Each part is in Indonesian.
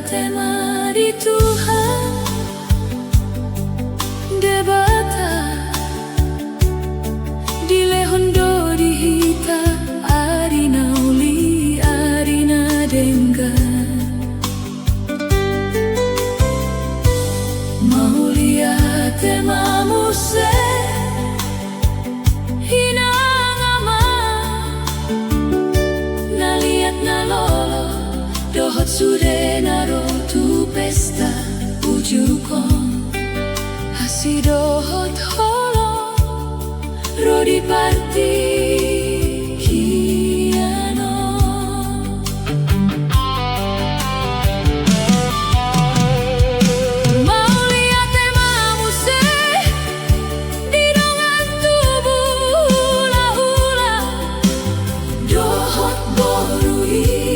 tema di Tuhan debata di lehondo di hita arina uli arina dengga mau lihat tema muse dohot sude naro tu pesta ujukon hasi dohot holo rodi parti kiano mau lihat tema muse di dongan tubuh hula-hula dohot borui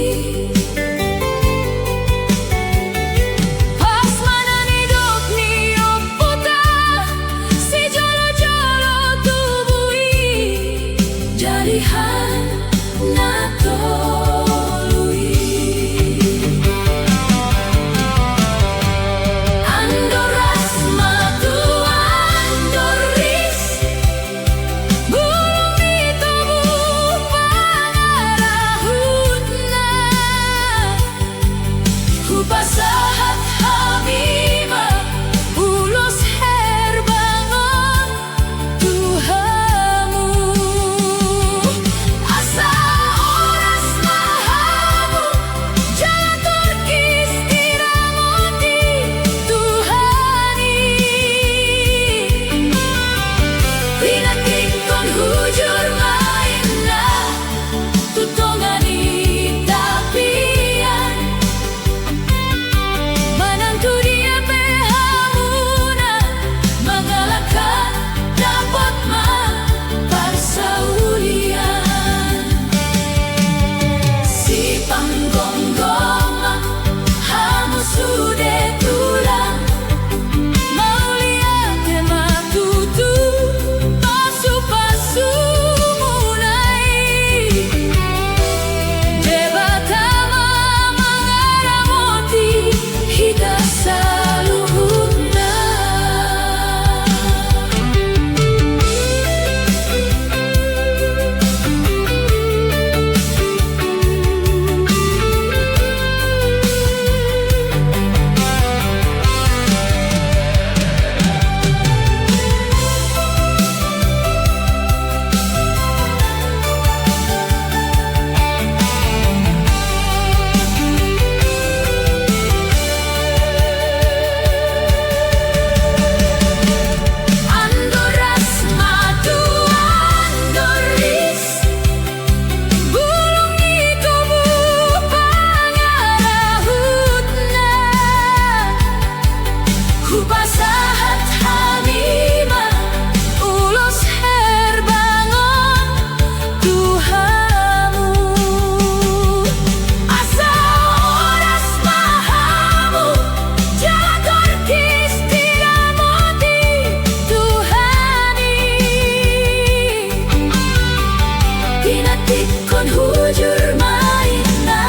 kon hujur mainna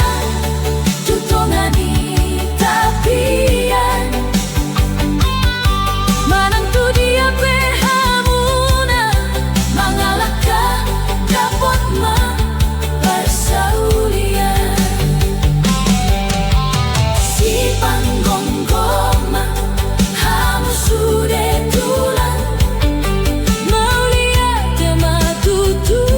tutongani tapian manantu dia pehamuna mangalahkan dapat ma persaulian si panggonggoma hamu sude tulang mau lihat tema tutu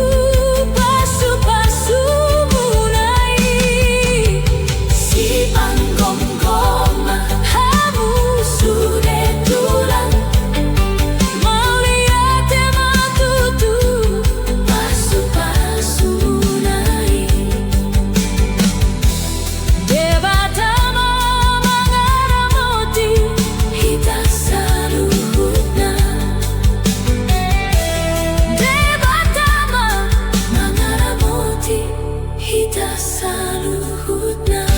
hita saluhutna.